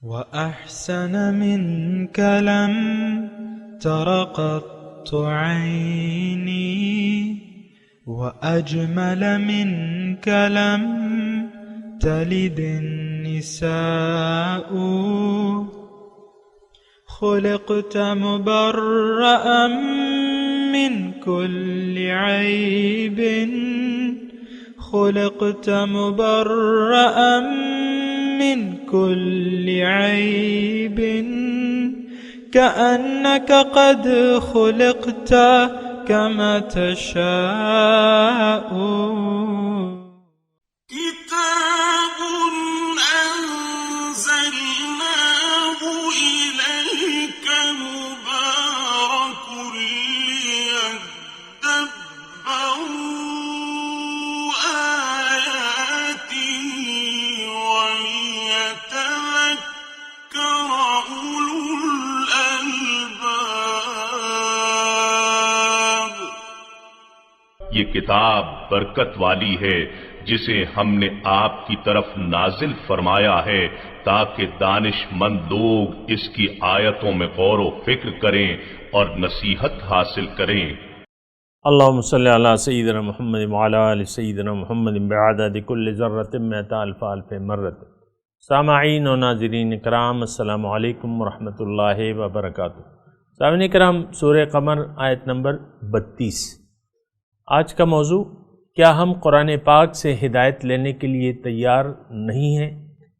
وأحسن منك لم تر قط عيني وأجمل منك لم تلد النساء خلقت مبرأ من كل عيب خلقت مبرأ من كل عيب كأنك قد خلقت كما تشاء كتاب أنزلناه إليك مبارك ليدبروا آياته وليتذكر أولو الألباب. یہ کتاب برکت والی ہے جسے ہم نے آپ کی طرف نازل فرمایا ہے تاکہ دانش مند لوگ اس کی آیتوں میں غور و فکر کریں اور نصیحت حاصل کریں. اللہم صلی علی سیدنا محمد وعلی آل سیدنا محمد بعدد کل ذرۃ مئۃ الف الف مرۃ. سامعین و ناظرین کرام، السلام علیکم ورحمۃ اللہ وبرکاتہ. سامعین کرام، سورہ قمر آیت نمبر 32. آج کا موضوع، کیا ہم قرآن پاک سے ہدایت لینے کے لیے تیار نہیں ہیں؟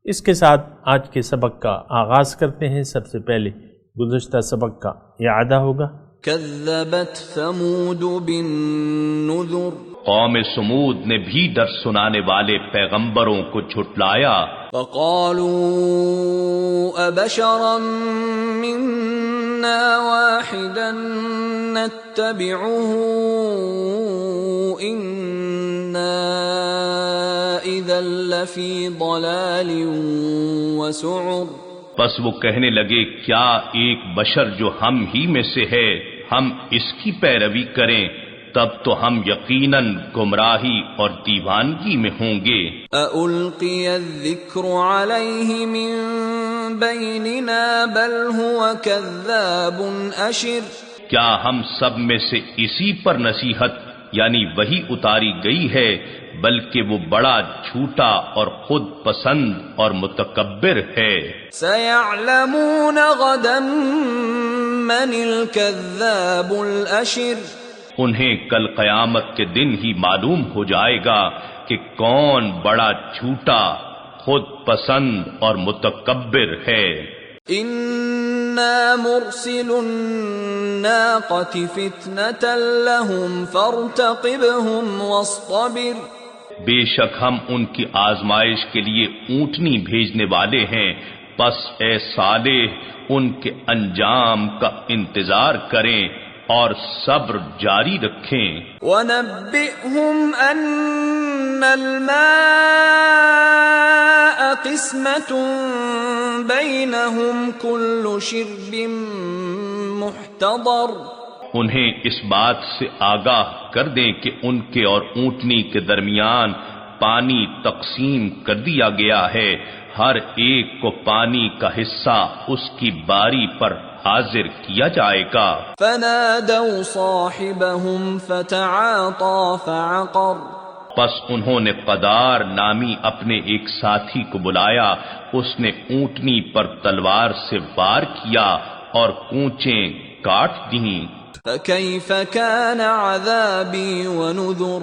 اس کے ساتھ آج کے سبق کا آغاز کرتے ہیں. سب سے پہلے گزشتہ سبق کا اعادہ ہوگا. کذبت ثمود بالنذر، قوم سمود نے بھی ڈر سنانے والے پیغمبروں کو جھٹلایا. فقالوا ابشرا منا واحدا نتبعه انا اذا لفی ضلال وسعر. بس وہ کہنے لگے، کیا ایک بشر جو ہم ہی میں سے ہے ہم اس کی پیروی کریں؟ تب تو ہم یقیناً گمراہی اور دیوانگی میں ہوں گے. اَأُلْقِيَ الذِّكْرُ عَلَيْهِ مِن بَيْنِنَا بَلْ هُوَ كَذَّابٌ أَشِرٌ. کیا ہم سب میں سے اسی پر نصیحت یعنی وہی اتاری گئی ہے، بلکہ وہ بڑا جھوٹا اور خود پسند اور متکبر ہے. سَيَعْلَمُونَ غَدًا مَّنِ الْكَذَّابُ الْأَشِرُ. انہیں کل قیامت کے دن ہی معلوم ہو جائے گا کہ کون بڑا جھوٹا، خود پسند اور متکبر ہے. اِنَّا مُرْسِلُ النَّاقَةِ فِتْنَةً لَهُمْ فَارْتَقِبْهُمْ وَاصْطَبِرْ. بے شک ہم ان کی آزمائش کے لیے اونٹنی بھیجنے والے ہیں، پس اے صالح ان کے انجام کا انتظار کریں اور صبر جاری رکھیں. وَنَبِّئْهُمْ أَنَّ الْمَاءَ قِسْمَةٌ بَيْنَهُمْ كُلُّ شِرْبٍ مُحْتَضَرٌ. انہیں اس بات سے آگاہ کر دیں کہ ان کے اور اونٹنی کے درمیان پانی تقسیم کر دیا گیا ہے، ہر ایک کو پانی کا حصہ اس کی باری پر حاضر کیا جائے گا. فَنَادَوْا صَاحِبَهُمْ فَتَعَاطَى فَعَقَرَ. پس انہوں نے قدار نامی اپنے ایک ساتھی کو بلایا، اس نے اونٹنی پر تلوار سے وار کیا اور کونچیں کاٹ دیں. فَكَيْفَ كَانَ عَذَابِي وَنُذُرِ.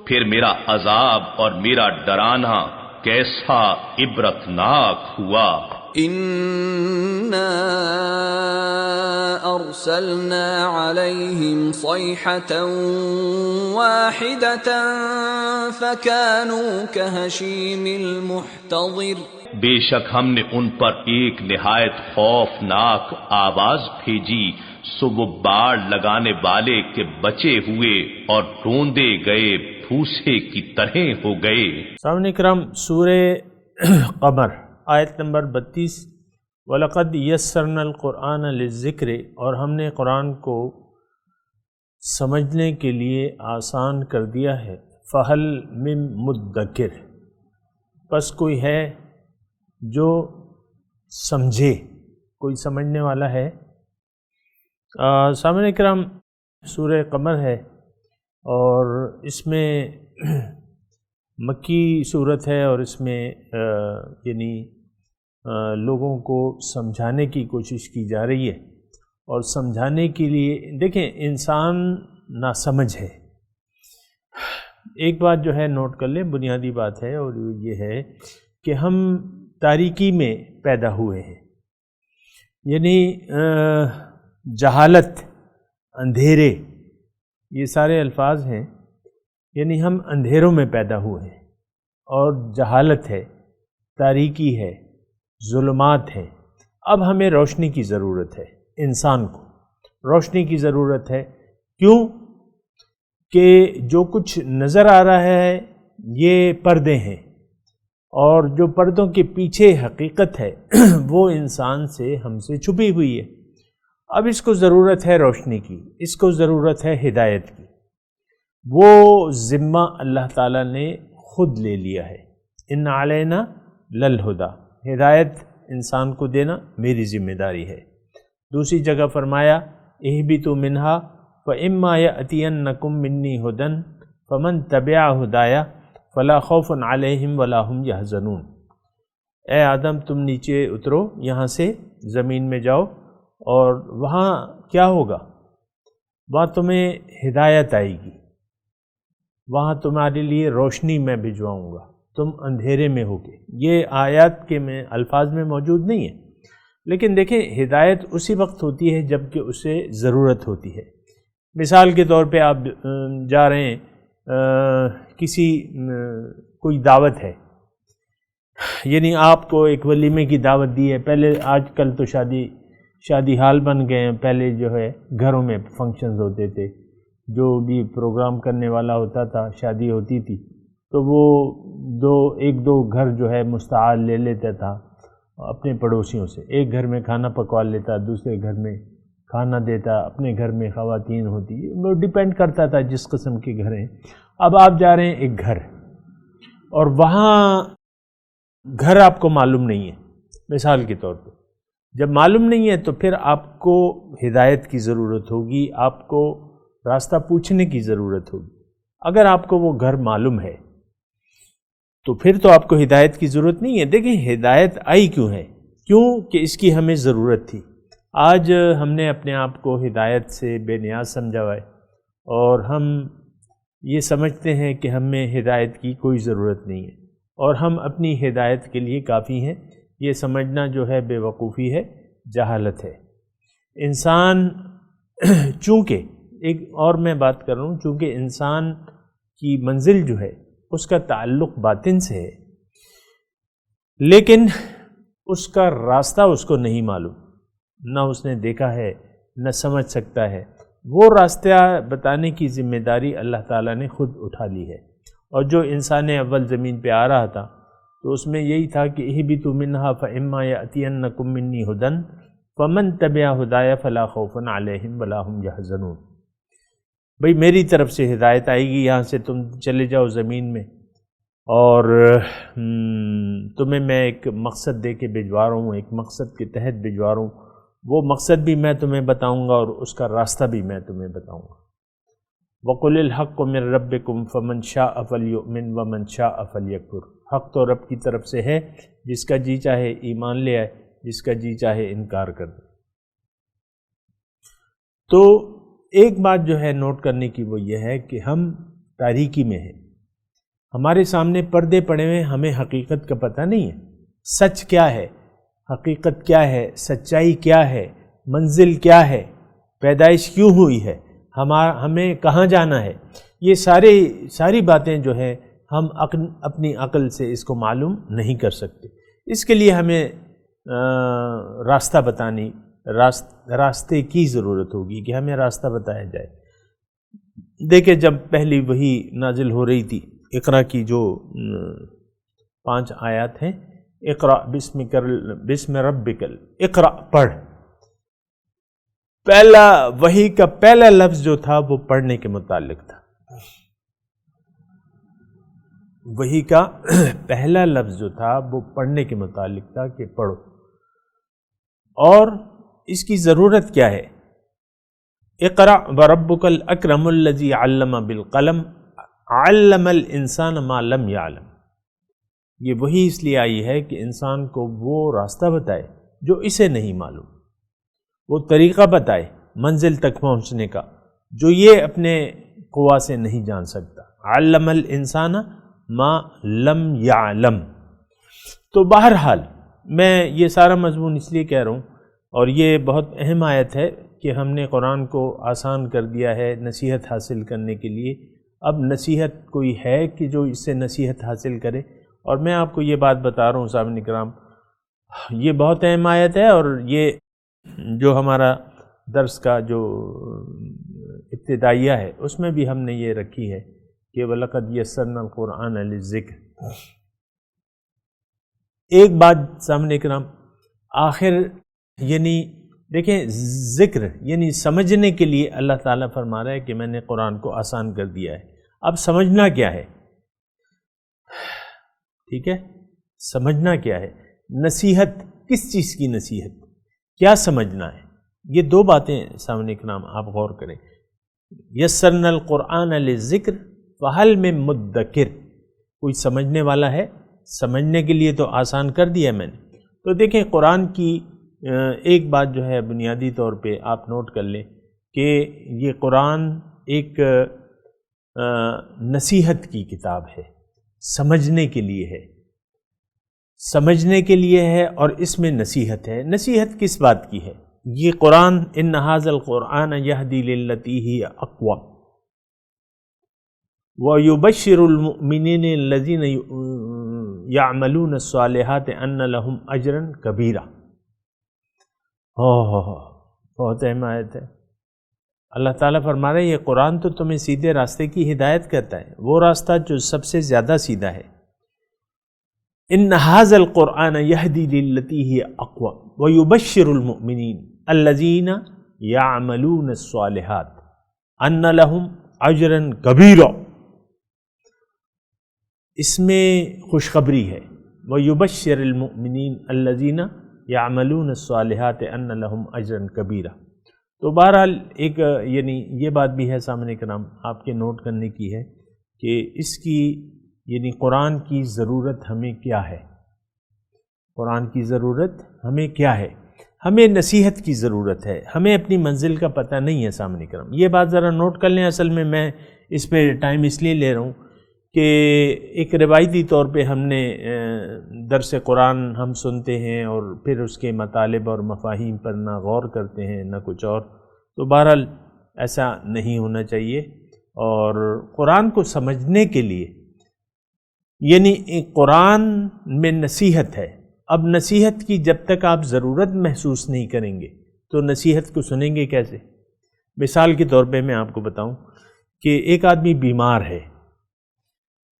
پھر میرا عذاب اور میرا ڈرانا کیسا عبرتناک ہوا. إِنَّا أَرْسَلْنَا عَلَيْهِمْ صَيْحَةً وَاحِدَةً فَكَانُوا كَهَشِيمِ الْمُحْتَظِرِ. بے شک ہم نے ان پر ایک نہایت خوفناک آواز بھیجی، سو وہ باڑ لگانے والے کے بچے ہوئے اور ڈھونڈے گئے پھوسے کی طرح ہو گئے. سامعین کرام، سورہ قمر آیت نمبر 32. وَلَقَدْ يَسَّرْنَا الْقُرْآنَ لِلذِّكْرِ، اور ہم نے قرآن کو سمجھنے کے لیے آسان کر دیا ہے. فَهَلْ مِن مُدَّكِرٍ، پس کوئی ہے جو سمجھے. کوئی سمجھنے والا ہے؟ سامعین کرام، سورہ قمر ہے اور اس میں مکی صورت ہے، اور اس میں یعنی لوگوں کو سمجھانے کی کوشش کی جا رہی ہے. اور سمجھانے کے لیے دیکھیں، انسان ناسمجھ ہے. ایک بات جو ہے نوٹ کر لیں، بنیادی بات ہے، اور یہ ہے کہ ہم تاریکی میں پیدا ہوئے ہیں. یعنی جہالت، اندھیرے، یہ سارے الفاظ ہیں. یعنی ہم اندھیروں میں پیدا ہوئے ہیں، اور جہالت ہے، تاریکی ہے، ظلمات ہیں. اب ہمیں روشنی کی ضرورت ہے. انسان کو روشنی کی ضرورت ہے. کیوں؟ کہ جو کچھ نظر آ رہا ہے یہ پردے ہیں، اور جو پردوں کے پیچھے حقیقت ہے وہ انسان سے، ہم سے چھپی ہوئی ہے. اب اس کو ضرورت ہے روشنی کی، اس کو ضرورت ہے ہدایت کی. وہ ذمہ اللہ تعالیٰ نے خود لے لیا ہے. ان علینا للہدیٰ، ہدایت انسان کو دینا میری ذمہ داری ہے. دوسری جگہ فرمایا اہبطوا منہا فإما یأتینکم منی ھدی فمن تبع ھدایا فلا خوف علیہم ولا هم یحزنون. اے آدم، تم نیچے اترو، یہاں سے زمین میں جاؤ، اور وہاں کیا ہوگا؟ وہاں تمہیں ہدایت آئے گی، وہاں تمہارے لیے روشنی میں بھجواؤں گا، تم اندھیرے میں ہوگے. یہ آیات کے میں الفاظ میں موجود نہیں ہے، لیکن دیکھیں ہدایت اسی وقت ہوتی ہے جب کہ اسے ضرورت ہوتی ہے. مثال کے طور پہ آپ جا رہے ہیں، کسی کوئی دعوت ہے، یعنی آپ کو ایک ولیمے کی دعوت دی ہے. پہلے آج کل تو شادی حال بن گئے ہیں. پہلے جو ہے گھروں میں فنکشنز ہوتے تھے، جو بھی پروگرام کرنے والا ہوتا تھا، شادی ہوتی تھی تو وہ ایک دو گھر جو ہے مستعار لے لیتا تھا اپنے پڑوسیوں سے. ایک گھر میں کھانا پکوا لیتا، دوسرے گھر میں کھانا دیتا، اپنے گھر میں خواتین ہوتی. وہ ڈیپینڈ کرتا تھا جس قسم کے گھر ہیں. اب آپ جا رہے ہیں ایک گھر، اور وہاں گھر آپ کو معلوم نہیں ہے. مثال کے طور پہ جب معلوم نہیں ہے تو پھر آپ کو ہدایت کی ضرورت ہوگی، آپ کو راستہ پوچھنے کی ضرورت ہوگی. اگر آپ کو وہ گھر معلوم ہے تو پھر تو آپ کو ہدایت کی ضرورت نہیں ہے. دیکھیں ہدایت آئی کیوں ہے؟ کیوں کہ اس کی ہمیں ضرورت تھی. آج ہم نے اپنے آپ کو ہدایت سے بے نیاز سمجھا ہے، اور ہم یہ سمجھتے ہیں کہ ہمیں ہدایت کی کوئی ضرورت نہیں ہے، اور ہم اپنی ہدایت کے لیے کافی ہیں. یہ سمجھنا جو ہے بے وقوفی ہے، جہالت ہے. انسان چونکہ ایک اور میں بات کر رہا ہوں، چونکہ انسان کی منزل جو ہے اس کا تعلق باطن سے ہے، لیکن اس کا راستہ اس کو نہیں معلوم، نہ اس نے دیکھا ہے، نہ سمجھ سکتا ہے. وہ راستہ بتانے کی ذمہ داری اللہ تعالیٰ نے خود اٹھا لی ہے. اور جو انسان اول زمین پہ آ رہا تھا تو اس میں یہی تھا کہ اہبطوا منہا فإما یأتینکم منی ھدی فمن تبع ھدایا فلا خوف علیہم ولا هم یحزنون. بھئی میری طرف سے ہدایت آئے گی، یہاں سے تم چلے جاؤ زمین میں، اور تمہیں میں ایک مقصد دے کے بھجوا رہا ہوں، ایک مقصد کے تحت بھجوا رہا ہوں. وہ مقصد بھی میں تمہیں بتاؤں گا، اور اس کا راستہ بھی میں تمہیں بتاؤں گا. وَقُلِ الْحَقُّ مِن رَبِّكُمْ فَمَنْ شَاءَ فَلْيُؤْمِنْ وَمَنْ شَاءَ فَلْيَكْفُرْ. حق تو رب کی طرف سے ہے، جس کا جی چاہے ایمان لے آئے، جس کا جی چاہے انکار کر دے. تو ایک بات جو ہے نوٹ کرنے کی وہ یہ ہے کہ ہم تاریکی میں ہیں، ہمارے سامنے پردے پڑے ہوئے، ہمیں حقیقت کا پتہ نہیں ہے. سچ کیا ہے، حقیقت کیا ہے، سچائی کیا ہے، منزل کیا ہے، پیدائش کیوں ہوئی ہے، ہمیں کہاں جانا ہے، یہ ساری باتیں جو ہے ہم اپنی عقل سے اس کو معلوم نہیں کر سکتے. اس کے لیے ہمیں راستہ بتانی، راستے کی ضرورت ہوگی کہ ہمیں راستہ بتایا جائے. دیکھیں جب پہلی وحی نازل ہو رہی تھی، اقرا کی جو 5 آیات ہیں، اقرا بسم ربک، اقرا پڑھ. پہلا وحی کا پہلا لفظ جو تھا وہ پڑھنے کے متعلق تھا. وحی کا پہلا لفظ جو تھا وہ پڑھنے کے متعلق تھا کہ پڑھو. اور اس کی ضرورت کیا ہے؟ اقرأ وربک الاکرم الذی علم بالقلم علم الانسان ما لم یعلم. یہ وہی اس لیے آئی ہے کہ انسان کو وہ راستہ بتائے جو اسے نہیں معلوم، وہ طریقہ بتائے منزل تک پہنچنے کا جو یہ اپنے قوا سے نہیں جان سکتا. علم الانسان ما لم یعلم. تو بہرحال میں یہ سارا مضمون اس لیے کہہ رہا ہوں، اور یہ بہت اہم آیت ہے کہ ہم نے قرآن کو آسان کر دیا ہے نصیحت حاصل کرنے کے لیے. اب نصیحت کوئی ہے کہ جو اس سے نصیحت حاصل کرے؟ اور میں آپ کو یہ بات بتا رہا ہوں سامعین کرام، یہ بہت اہم آیت ہے، اور یہ جو ہمارا درس کا جو ابتدائیہ ہے اس میں بھی ہم نے یہ رکھی ہے کہ وَلَقَدْ يَسَّرْنَا الْقُرْآنَ لِلذِّكْرِ. ایک بات سامنے کرام، آخر یعنی دیکھیں ذکر یعنی سمجھنے کے لیے اللہ تعالیٰ فرما رہا ہے کہ میں نے قرآن کو آسان کر دیا ہے. اب سمجھنا کیا ہے؟ ٹھیک ہے، سمجھنا کیا ہے؟ نصیحت، کس چیز کی نصیحت؟ کیا سمجھنا ہے؟ یہ دو باتیں سامنے کرام آپ غور کریں. یسرنا القرآن للذکر فہل من مدکر، کوئی سمجھنے والا ہے؟ سمجھنے کے لیے تو آسان کر دیا میں نے. تو دیکھیں قرآن کی ایک بات جو ہے بنیادی طور پہ آپ نوٹ کر لیں کہ یہ قرآن ایک نصیحت کی کتاب ہے، سمجھنے کے لیے ہے، سمجھنے کے لیے ہے، اور اس میں نصیحت ہے. نصیحت کس بات کی ہے؟ یہ قرآن ان ھذا القرآن یہدی للتی ہی اقوم وَيُبَشِّرُ الْمُؤْمِنِينَ الَّذِينَ يَعْمَلُونَ الصَّالِحَاتِ أَنَّ لَهُمْ أَجْرًا كَبِيرًا. بہت اہم آیت ہے. اللہ تعالیٰ فرما رہے ہیں یہ قرآن تو تمہیں سیدھے راستے کی ہدایت کرتا ہے، وہ راستہ جو سب سے زیادہ سیدھا ہے. ان ھذا القرآن یہدی للتی ہی اقوم ویبشر المؤمنین الذین یعملون الصالحات ان لہم اجرا کبیرا. اس میں خوشخبری ہے، ویبشر المؤمنین الذین یعملون الصالحات ان لہم اجرا کبیرا. تو بہرحال ایک یعنی یہ بات بھی ہے سامنے کرام آپ کے نوٹ کرنے کی ہے کہ اس کی یعنی قرآن کی ضرورت ہمیں کیا ہے. قرآن کی ضرورت ہمیں کیا ہے؟ ہمیں نصیحت کی ضرورت ہے. ہمیں اپنی منزل کا پتہ نہیں ہے سامنے کرام. یہ بات ذرا نوٹ کر لیں. اصل میں اس پہ ٹائم اس لیے لے رہا ہوں کہ ایک روایتی طور پہ ہم نے درس قرآن ہم سنتے ہیں اور پھر اس کے مطالب اور مفاہیم پر نہ غور کرتے ہیں نہ کچھ اور. تو بہرحال ایسا نہیں ہونا چاہیے. اور قرآن کو سمجھنے کے لیے یعنی قرآن میں نصیحت ہے. اب نصیحت کی جب تک آپ ضرورت محسوس نہیں کریں گے تو نصیحت کو سنیں گے کیسے؟ مثال کے طور پہ میں آپ کو بتاؤں کہ ایک آدمی بیمار ہے،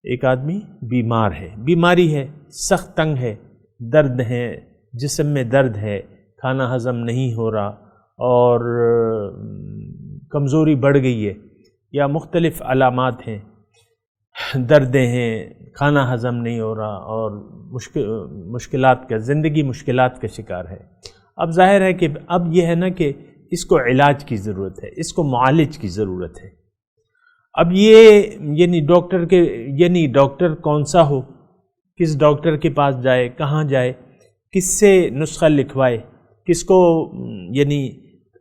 ایک آدمی بیمار ہے، بیماری ہے، سخت تنگ ہے، درد ہے، جسم میں درد ہے، کھانا ہضم نہیں ہو رہا اور کمزوری بڑھ گئی ہے یا مختلف علامات ہیں، دردیں ہیں، کھانا ہضم نہیں ہو رہا اور مشکلات کا زندگی مشکلات کا شکار ہے. اب ظاہر ہے کہ اب یہ ہے نا کہ اس کو علاج کی ضرورت ہے، اس کو معالج کی ضرورت ہے. اب یہ یعنی ڈاکٹر کون سا ہو، کس ڈاکٹر کے پاس جائے، کہاں جائے، کس سے نسخہ لکھوائے، کس کو یعنی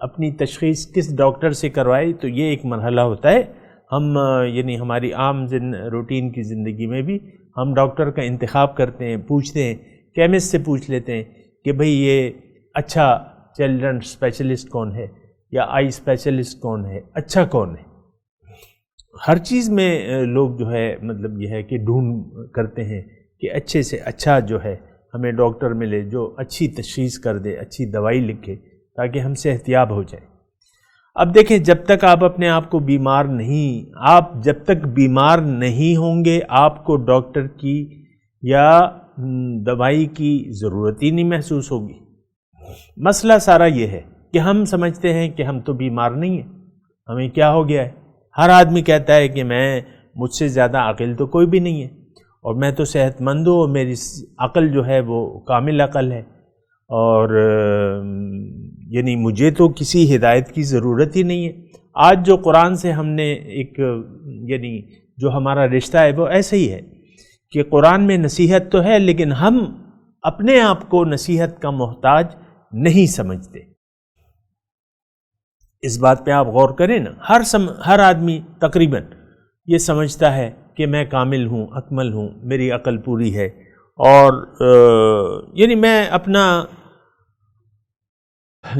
اپنی تشخیص کس ڈاکٹر سے کروائے. تو یہ ایک مرحلہ ہوتا ہے. ہم یعنی ہماری عام روٹین کی زندگی میں بھی ہم ڈاکٹر کا انتخاب کرتے ہیں، پوچھتے ہیں، کیمسٹ سے پوچھ لیتے ہیں کہ بھئی یہ اچھا چلڈرن اسپیشلسٹ کون ہے یا آئی اسپیشلسٹ کون ہے، اچھا کون ہے. ہر چیز میں لوگ جو ہے مطلب یہ ہے کہ ڈھونڈ کرتے ہیں کہ اچھے سے اچھا جو ہے ہمیں ڈاکٹر ملے جو اچھی تشخیص کر دے، اچھی دوائی لکھے تاکہ ہم صحت یاب ہو جائیں. اب دیکھیں جب تک آپ اپنے آپ کو بیمار جب تک بیمار نہیں ہوں گے آپ کو ڈاکٹر کی یا دوائی کی ضرورت ہی نہیں محسوس ہوگی. مسئلہ سارا یہ ہے کہ ہم سمجھتے ہیں کہ ہم تو بیمار نہیں ہیں، ہمیں کیا ہو گیا ہے. ہر آدمی کہتا ہے کہ مجھ سے زیادہ عقل تو کوئی بھی نہیں ہے اور میں تو صحت مند ہوں اور میری عقل جو ہے وہ کامل عقل ہے اور یعنی مجھے تو کسی ہدایت کی ضرورت ہی نہیں ہے. آج جو قرآن سے ہم نے ایک یعنی جو ہمارا رشتہ ہے وہ ایسا ہی ہے کہ قرآن میں نصیحت تو ہے لیکن ہم اپنے آپ کو نصیحت کا محتاج نہیں سمجھتے. اس بات پہ آپ غور کریں نا، ہر آدمی تقریباً یہ سمجھتا ہے کہ میں کامل ہوں، اکمل ہوں، میری عقل پوری ہے، اور یعنی میں اپنا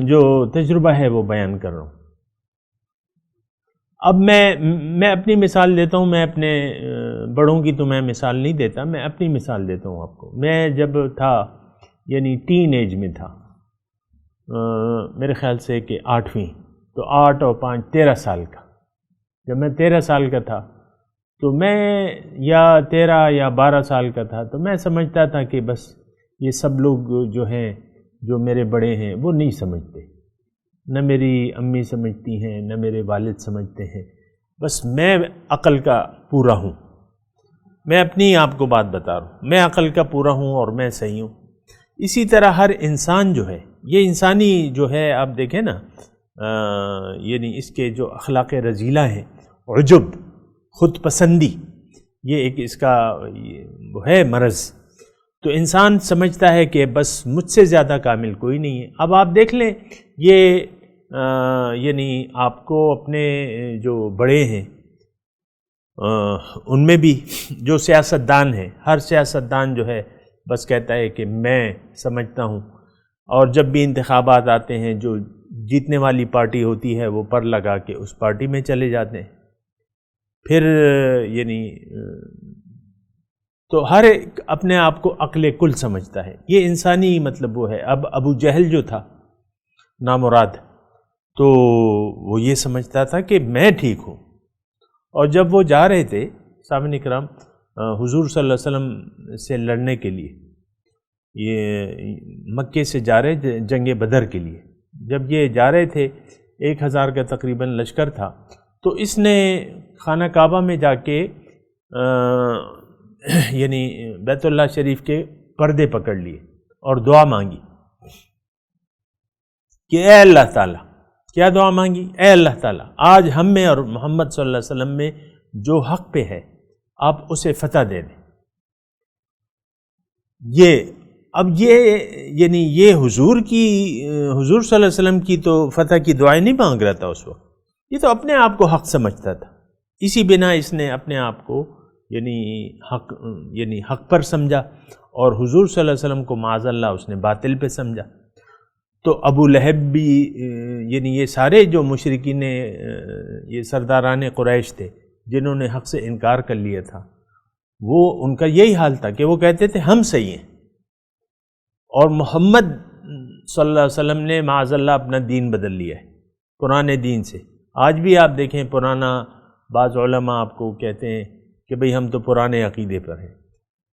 جو تجربہ ہے وہ بیان کر رہا ہوں. اب میں اپنی مثال دیتا ہوں. میں اپنے بڑوں کی تو میں مثال نہیں دیتا، میں اپنی مثال دیتا ہوں آپ کو. میں جب تھا یعنی ٹین ایج میں تھا، میرے خیال سے کہ 8ویں، تو 8 اور 5 13 سال کا. جب میں 13 سال کا تھا تو میں یا 13 یا 12 سال کا تھا، تو میں سمجھتا تھا کہ بس یہ سب لوگ جو ہیں جو میرے بڑے ہیں وہ نہیں سمجھتے، نہ میری امی سمجھتی ہیں نہ میرے والد سمجھتے ہیں، بس میں عقل کا پورا ہوں. میں اپنی آپ کو بات بتا رہا ہوں، میں عقل کا پورا ہوں اور میں صحیح ہوں. اسی طرح ہر انسان جو ہے، یہ انسانی جو ہے آپ دیکھیں نا، یعنی اس کے جو اخلاق رذیلہ ہیں، عجب، خود پسندی، یہ ایک اس کا وہ ہے مرض. تو انسان سمجھتا ہے کہ بس مجھ سے زیادہ کامل کوئی نہیں ہے. اب آپ دیکھ لیں یہ یعنی آپ کو اپنے جو بڑے ہیں ان میں بھی جو سیاستدان ہیں، ہر سیاستدان جو ہے بس کہتا ہے کہ میں سمجھتا ہوں، اور جب بھی انتخابات آتے ہیں جو جیتنے والی پارٹی ہوتی ہے وہ پر لگا کے اس پارٹی میں چلے جاتے ہیں. پھر یعنی تو ہر ایک اپنے آپ کو عقل کل سمجھتا ہے. یہ انسانی مطلب وہ ہے. اب ابو جہل جو تھا نامراد، تو وہ یہ سمجھتا تھا کہ میں ٹھیک ہوں، اور جب وہ جا رہے تھے سامعین اکرام حضور صلی اللہ علیہ وسلم سے لڑنے کے لیے، یہ مکے سے جا رہے جنگ بدر کے لیے، جب یہ جا رہے تھے 1000 کا تقریباً لشکر تھا، تو اس نے خانہ کعبہ میں جا کے یعنی بیت اللہ شریف کے پردے پکڑ لیے اور دعا مانگی کہ اے اللہ تعالیٰ، کیا دعا مانگی؟ اے اللہ تعالیٰ، آج ہم میں اور محمد صلی اللہ علیہ وسلم میں جو حق پہ ہے آپ اسے فتح دے دیں. یعنی یہ حضور صلی اللہ علیہ وسلم کی تو فتح کی دعائیں نہیں مانگ رہا تھا اس وقت، یہ تو اپنے آپ کو حق سمجھتا تھا. اسی بنا اس نے اپنے آپ کو یعنی حق پر سمجھا، اور حضور صلی اللہ علیہ وسلم کو معاذ اللہ اس نے باطل پہ سمجھا. تو ابو لہب بھی یعنی یہ سارے جو مشرکین یہ سرداران قریش تھے جنہوں نے حق سے انکار کر لیا تھا، وہ ان کا یہی حال تھا کہ وہ کہتے تھے ہم صحیح ہیں، اور محمد صلی اللہ علیہ وسلم نے معاذ اللہ اپنا دین بدل لیا ہے پرانے دین سے. آج بھی آپ دیکھیں پرانا، بعض علماء آپ کو کہتے ہیں کہ بھئی ہم تو پرانے عقیدے پر ہیں.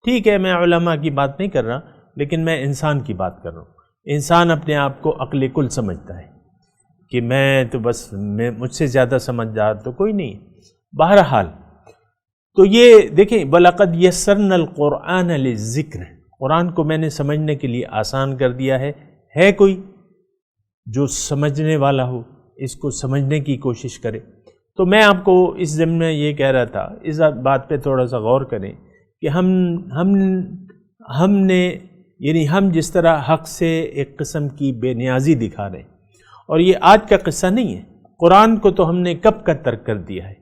ٹھیک ہے، میں علماء کی بات نہیں کر رہا، لیکن میں انسان کی بات کر رہا ہوں. انسان اپنے آپ کو عقل کل سمجھتا ہے کہ میں تو بس مجھ سے زیادہ سمجھدار تو کوئی نہیں. بہرحال تو یہ دیکھیں، وَلَقَدْ يَسَّرْنَا الْقُرْآنَ لِلذِّكْرِ، قرآن کو میں نے سمجھنے کے لیے آسان کر دیا ہے. ہے کوئی جو سمجھنے والا ہو، اس کو سمجھنے کی کوشش کرے. تو میں آپ کو اس ضمن میں یہ کہہ رہا تھا، اس بات پہ تھوڑا سا غور کریں کہ ہم نے یعنی ہم جس طرح حق سے ایک قسم کی بے نیازی دکھا رہے ہیں، اور یہ آج کا قصہ نہیں ہے، قرآن کو تو ہم نے کب کا ترک کر دیا ہے،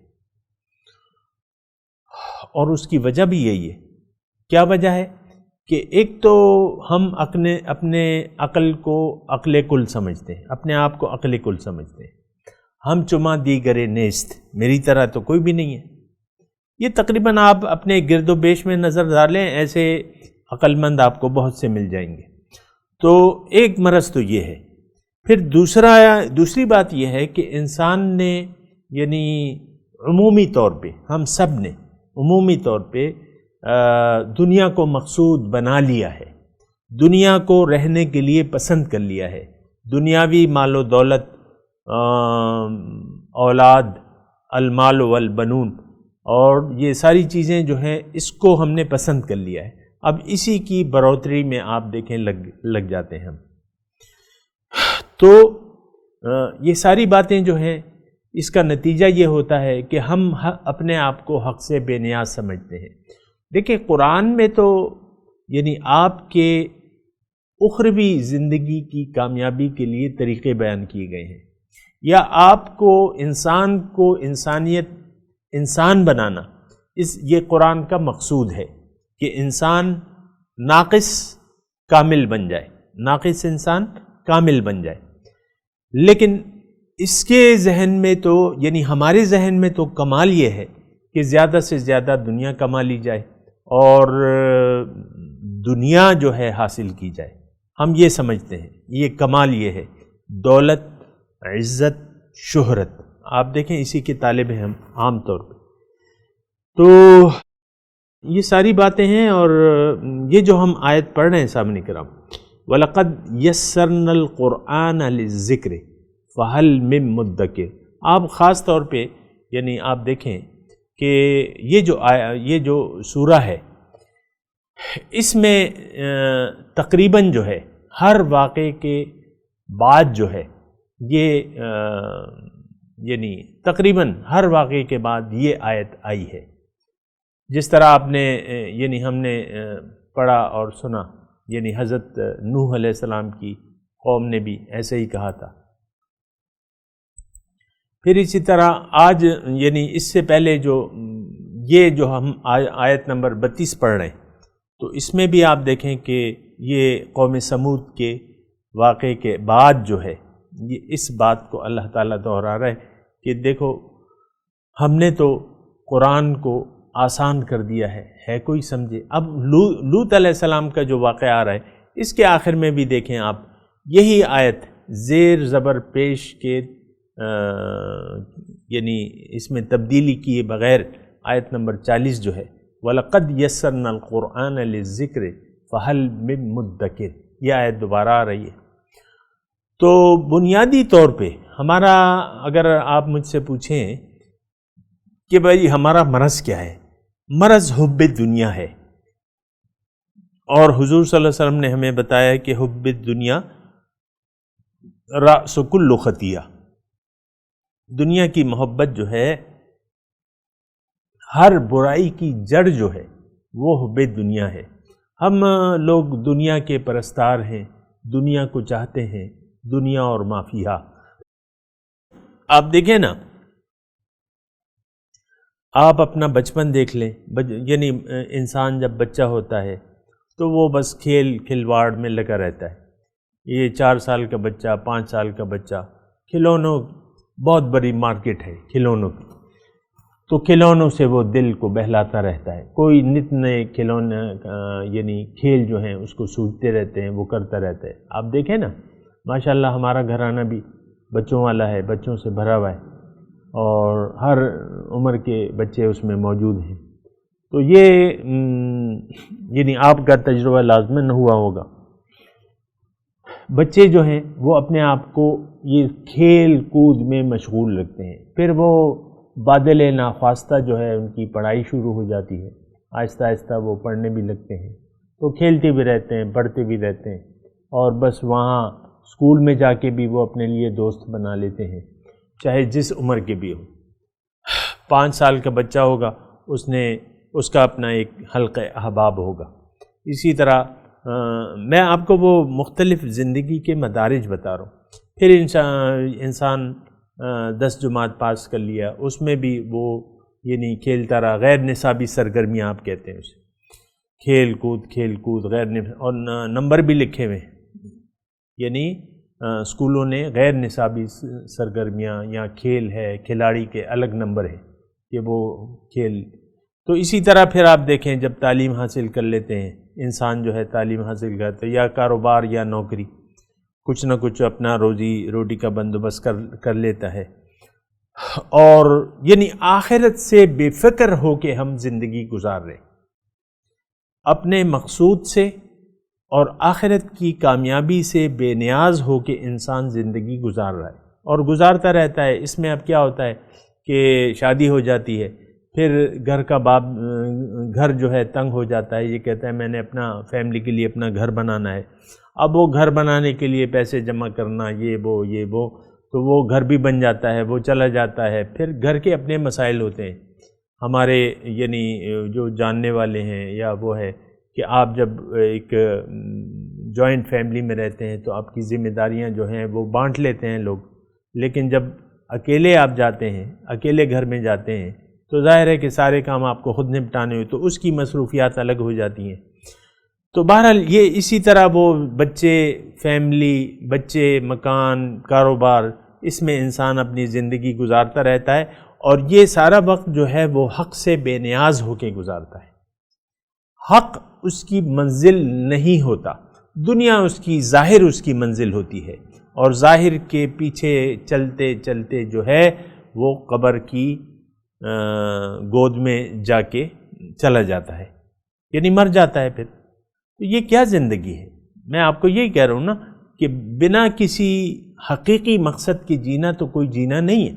اور اس کی وجہ بھی یہی ہے. کیا وجہ ہے؟ کہ ایک تو ہم اپنے عقل کو عقل کل سمجھتے ہیں، اپنے آپ کو عقل کل سمجھتے ہیں. ہم چما دیگر نیست، میری طرح تو کوئی بھی نہیں ہے. یہ تقریباً آپ اپنے گرد و بیش میں نظر ڈالیں، ایسے عقل مند آپ کو بہت سے مل جائیں گے. تو ایک مرض تو یہ ہے. پھر دوسری بات یہ ہے کہ انسان نے یعنی عمومی طور پہ، ہم سب نے عمومی طور پہ دنیا کو مقصود بنا لیا ہے، دنیا کو رہنے کے لیے پسند کر لیا ہے. دنیاوی مال و دولت، اولاد، المال والبنون، اور یہ ساری چیزیں جو ہیں اس کو ہم نے پسند کر لیا ہے. اب اسی کی بڑھوتری میں آپ دیکھیں لگ جاتے ہیں ہم. تو یہ ساری باتیں جو ہیں اس کا نتیجہ یہ ہوتا ہے کہ ہم اپنے آپ کو حق سے بے نیاز سمجھتے ہیں۔ دیکھیں قرآن میں تو یعنی آپ کے اخروی زندگی کی کامیابی کے لیے طریقے بیان کیے گئے ہیں، یا آپ کو انسان بنانا، یہ قرآن کا مقصود ہے کہ انسان ناقص کامل بن جائے، ناقص انسان کامل بن جائے۔ لیکن اس کے ذہن میں تو یعنی ہمارے ذہن میں تو کمال یہ ہے کہ زیادہ سے زیادہ دنیا کما لی جائے اور دنیا جو ہے حاصل کی جائے، ہم یہ سمجھتے ہیں، یہ کمال یہ ہے، دولت، عزت، شہرت۔ آپ دیکھیں اسی کے طالب ہیں ہم عام طور پہ۔ تو یہ ساری باتیں ہیں، اور یہ جو ہم آیت پڑھ رہے ہیں سامنے کرام، وَلَقَدْ يَسَّرْنَا الْقُرْآنَ لِلذِّكْرِ فَهَلْ مِن مُدَّكِرٍ۔ آپ خاص طور پہ یعنی آپ دیکھیں کہ یہ جو سورہ ہے، اس میں تقریباً جو ہے ہر واقعے کے بعد جو ہے یہ یعنی تقریباً ہر واقعے کے بعد یہ آیت آئی ہے۔ جس طرح آپ نے یعنی ہم نے پڑھا اور سنا، یعنی حضرت نوح علیہ السلام کی قوم نے بھی ایسے ہی کہا تھا۔ پھر اسی طرح آج یعنی اس سے پہلے یہ جو ہم آیت نمبر 32 پڑھ رہے ہیں، تو اس میں بھی آپ دیکھیں کہ یہ قوم سمود کے واقعے کے بعد جو ہے یہ اس بات کو اللہ تعالیٰ دہرا رہا ہے کہ دیکھو ہم نے تو قرآن کو آسان کر دیا ہے کوئی سمجھے۔ اب لوط علیہ السلام کا جو واقعہ آ رہا ہے اس کے آخر میں بھی دیکھیں آپ، یہی آیت زیر زبر پیش کے یعنی اس میں تبدیلی کیے بغیر آیت نمبر 40 جو ہے، وَلَقَدْ يَسَّرْنَا الْقُرْآنَ لِلذِّكْرِ فَهَلْ مِن مُدَّكِرٍ، یہ آیت دوبارہ آ رہی ہے۔ تو بنیادی طور پہ ہمارا، اگر آپ مجھ سے پوچھیں کہ بھائی ہمارا مرض کیا ہے، مرض حب دنیا ہے، اور حضور صلی اللہ علیہ وسلم نے ہمیں بتایا کہ حب دنیا رأس کل خطیہ، دنیا کی محبت جو ہے ہر برائی کی جڑ جو ہے وہ حب دنیا ہے۔ ہم لوگ دنیا کے پرستار ہیں، دنیا کو چاہتے ہیں، دنیا اور ما فیہا۔ آپ دیکھیں نا، آپ اپنا بچپن دیکھ لیں، یعنی انسان جب بچہ ہوتا ہے تو وہ بس کھیل کھلواڑ میں لگا رہتا ہے۔ یہ 4 سال کا بچہ، 5 سال کا بچہ، کھلونوں، بہت بڑی مارکیٹ ہے کھلونوں کی، تو کھلونوں سے وہ دل کو بہلاتا رہتا ہے، کوئی نت نئے کھلونے یعنی کھیل جو ہیں اس کو سوچتے رہتے ہیں، وہ کرتا رہتا ہے۔ آپ دیکھیں نا ماشاءاللہ ہمارا گھرانہ بھی بچوں والا ہے، بچوں سے بھرا ہوا ہے، اور ہر عمر کے بچے اس میں موجود ہیں۔ تو یہ یعنی آپ کا تجربہ لازماً ہوا ہوگا۔ بچے جو ہیں وہ اپنے آپ کو یہ کھیل کود میں مشغول رکھتے ہیں، پھر وہ بادل ناخواستہ جو ہے ان کی پڑھائی شروع ہو جاتی ہے، آہستہ آہستہ وہ پڑھنے بھی لگتے ہیں، تو کھیلتے بھی رہتے ہیں، پڑھتے بھی رہتے ہیں، اور بس وہاں اسکول میں جا کے بھی وہ اپنے لیے دوست بنا لیتے ہیں، چاہے جس عمر کے بھی ہو۔ 5 سال کا بچہ ہوگا، اس کا اپنا ایک حلقہ احباب ہوگا۔ اسی طرح میں آپ کو وہ مختلف زندگی کے مدارج بتا رہا ہوں۔ پھر انسان 10 جماعت پاس کر لیا، اس میں بھی وہ یعنی کھیلتا رہا، غیر نصابی سرگرمیاں آپ کہتے ہیں اسے، کھیل کود غیر اور نمبر بھی لکھے ہوئے ہیں، یعنی اسکولوں نے غیر نصابی سرگرمیاں یا کھیل ہے، کھلاڑی کے الگ نمبر ہے کہ وہ کھیل۔ تو اسی طرح پھر آپ دیکھیں جب تعلیم حاصل کر لیتے ہیں انسان جو ہے، تعلیم حاصل کرتا ہے یا کاروبار یا نوکری، کچھ نہ کچھ اپنا روٹی کا بندوبست کر لیتا ہے، اور یعنی آخرت سے بے فکر ہو کے ہم زندگی گزار رہے ہیں، اپنے مقصود سے اور آخرت کی کامیابی سے بے نیاز ہو کے انسان زندگی گزار رہا ہے اور گزارتا رہتا ہے۔ اس میں اب کیا ہوتا ہے کہ شادی ہو جاتی ہے، پھر گھر جو ہے تنگ ہو جاتا ہے، یہ کہتا ہے میں نے اپنا فیملی کے لیے اپنا گھر بنانا ہے، اب وہ گھر بنانے کے لیے پیسے جمع کرنا، یہ وہ تو وہ گھر بھی بن جاتا ہے، وہ چلا جاتا ہے، پھر گھر کے اپنے مسائل ہوتے ہیں ہمارے، یعنی جو جاننے والے ہیں یا وہ ہے کہ آپ جب ایک جوائنٹ فیملی میں رہتے ہیں تو آپ کی ذمہ داریاں جو ہیں وہ بانٹ لیتے ہیں لوگ، لیکن جب اکیلے آپ جاتے ہیں، اکیلے گھر میں جاتے ہیں تو ظاہر ہے کہ سارے کام آپ کو خود نپٹانے ہوئے، تو اس کی مصروفیات الگ ہو جاتی ہیں۔ تو بہرحال یہ اسی طرح وہ بچے، فیملی، بچے، مکان، کاروبار، اس میں انسان اپنی زندگی گزارتا رہتا ہے، اور یہ سارا وقت جو ہے وہ حق سے بے نیاز ہو کے گزارتا ہے۔ حق اس کی منزل نہیں ہوتا، دنیا اس کی، ظاہر اس کی منزل ہوتی ہے، اور ظاہر کے پیچھے چلتے چلتے جو ہے وہ قبر کی گود میں جا کے چلا جاتا ہے، یعنی مر جاتا ہے پھر۔ تو یہ کیا زندگی ہے؟ میں آپ کو یہی کہہ رہا ہوں نا کہ بنا کسی حقیقی مقصد کے جینا تو کوئی جینا نہیں ہے۔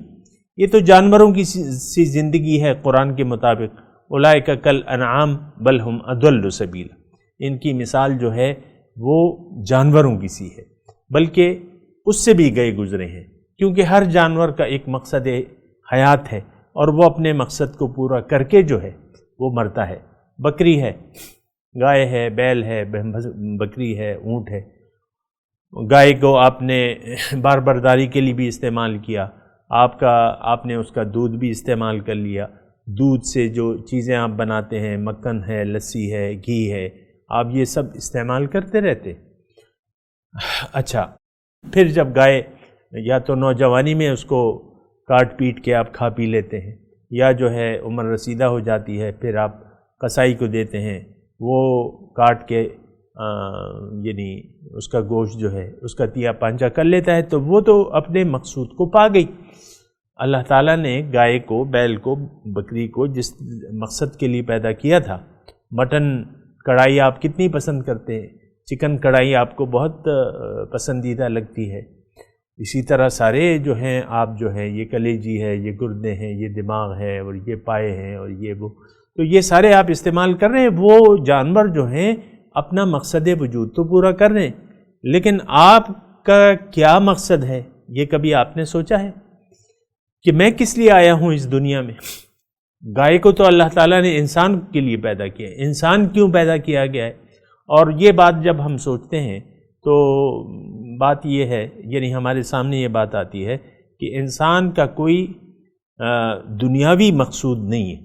یہ تو جانوروں کی سی زندگی ہے قرآن کے مطابق، اولئک کالانعام بل ہم اضل سبیلا، ان کی مثال جو ہے وہ جانوروں کی سی ہے، بلکہ اس سے بھی گئے گزرے ہیں، کیونکہ ہر جانور کا ایک مقصد حیات ہے اور وہ اپنے مقصد کو پورا کر کے جو ہے وہ مرتا ہے۔ بکری ہے، گائے ہے، بیل ہے، بکری ہے، اونٹ ہے۔ گائے کو آپ نے بار برداری کے لیے بھی استعمال کیا، آپ نے اس کا دودھ بھی استعمال کر لیا، دودھ سے جو چیزیں آپ بناتے ہیں، مکھن ہے، لسی ہے، گھی ہے، آپ یہ سب استعمال کرتے رہتے۔ اچھا، پھر جب گائے یا تو نوجوانی میں اس کو کاٹ پیٹ کے آپ کھا پی لیتے ہیں، یا جو ہے عمر رسیدہ ہو جاتی ہے، پھر آپ قصائی کو دیتے ہیں، وہ کاٹ کے یعنی اس کا گوشت جو ہے اس کا تیا پانچا کر لیتا ہے، تو وہ تو اپنے مقصود کو پا گئی۔ اللہ تعالیٰ نے گائے کو، بیل کو، بکری کو جس مقصد کے لیے پیدا کیا تھا، مٹن کڑھائی آپ کتنی پسند کرتے ہیں، چکن کڑھائی آپ کو بہت پسندیدہ لگتی ہے، اسی طرح سارے جو ہیں آپ جو ہیں، یہ کلیجی ہے، یہ گردے ہیں، یہ دماغ ہے، اور یہ پائے ہیں، اور یہ وہ، تو یہ سارے آپ استعمال کر رہے ہیں۔ وہ جانور جو ہیں اپنا مقصد وجود تو پورا کر رہے ہیں، لیکن آپ کا کیا مقصد ہے یہ کبھی آپ نے سوچا ہے کہ میں کس لیے آیا ہوں اس دنیا میں؟ گائے کو تو اللہ تعالیٰ نے انسان کے لیے پیدا کیا ہے، انسان کیوں پیدا کیا گیا ہے؟ اور یہ بات جب ہم سوچتے ہیں تو بات یہ ہے، یعنی ہمارے سامنے یہ بات آتی ہے کہ انسان کا کوئی دنیاوی مقصود نہیں ہے،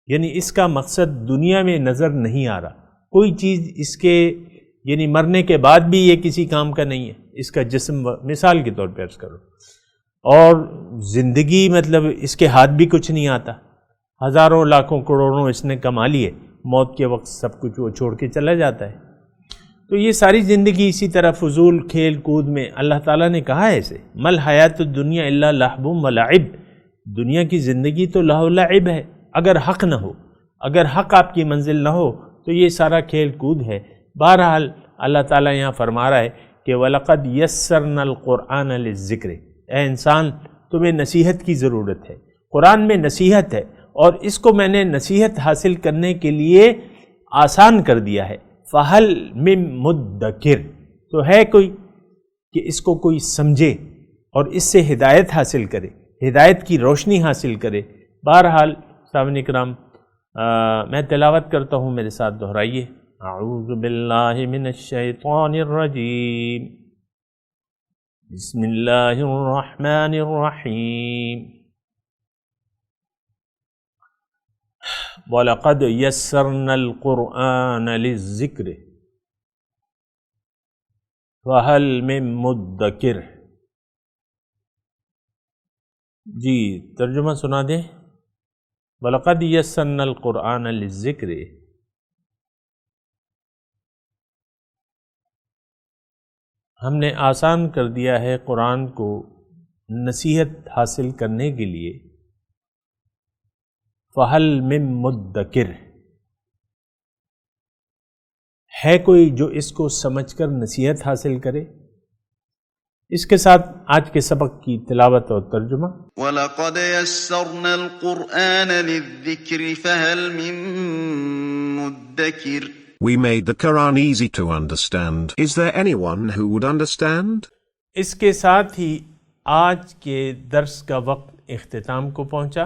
یعنی اس کا مقصد دنیا میں نظر نہیں آ رہا، کوئی چیز اس کے یعنی مرنے کے بعد بھی یہ کسی کام کا نہیں ہے، اس کا جسم مثال کے طور پہ عرض کرو، اور زندگی مطلب اس کے ہاتھ بھی کچھ نہیں آتا، ہزاروں لاکھوں کروڑوں اس نے کما لیے، موت کے وقت سب کچھ وہ چھوڑ کے چلا جاتا ہے۔ تو یہ ساری زندگی اسی طرح فضول کھیل کود میں، اللہ تعالیٰ نے کہا ہے اسے مل حیات الدنیا الا لہو و لعب، دنیا کی زندگی تو لہو و لعب ہے، اگر حق نہ ہو، اگر حق آپ کی منزل نہ ہو تو یہ سارا کھیل کود ہے۔ بہرحال اللہ تعالیٰ یہاں فرما رہا ہے کہ وَلَقَدْ يَسَّرْنَا الْقُرْآنَ لِلذِّكْرِ، اے انسان تمہیں نصیحت کی ضرورت ہے، قرآن میں نصیحت ہے، اور اس کو میں نے نصیحت حاصل کرنے کے لیے آسان کر دیا ہے۔ فَهَلْ مِن مُدَّكِرٍ، تو ہے کوئی کہ اس کو کوئی سمجھے اور اس سے ہدایت حاصل کرے، ہدایت کی روشنی حاصل کرے۔ بہرحال سامعین کرام، میں تلاوت کرتا ہوں، میرے ساتھ دہرائیے۔ اعوذ باللہ من الشیطان الرجیم، بسم اللہ الرحمن الرحیم۔ وَلَقَدْ يَسَّرْنَا الْقُرْآنَ لِلذِّكْرِ فَهَلْ مِن مُدَّكِرٍ۔ جی ترجمہ سنا دیں۔ وَلَقَدْ يَسَّرْنَا الْقُرْآنَ لِلذِّكْرِ، ہم نے آسان کر دیا ہے قرآن کو نصیحت حاصل کرنے کے لیے۔ فَهَلْ مِن مُدَّكِرٍ، ہے کوئی جو اس کو سمجھ کر نصیحت حاصل کرے؟ اس کے ساتھ آج کے سبق کی تلاوت اور ترجمہ۔ وَلَقَدْ يَسَّرْنَا الْقُرْآنَ لِلذِّكْرِ فَهَلْ مِن مُدَّكِرٍ۔ We made the Quran easy to understand. Is there anyone who would understand? اس کے ساتھ ہی آج کے درس کا وقت اختتام کو پہنچا۔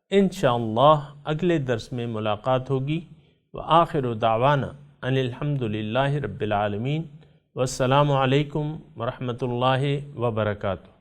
انشاءاللہ اگلے درس میں ملاقات ہوگی۔ وآخر دعوانا ان الحمدللہ رب العالمین، والسلام علیکم ورحمۃ اللہ وبرکاتہ۔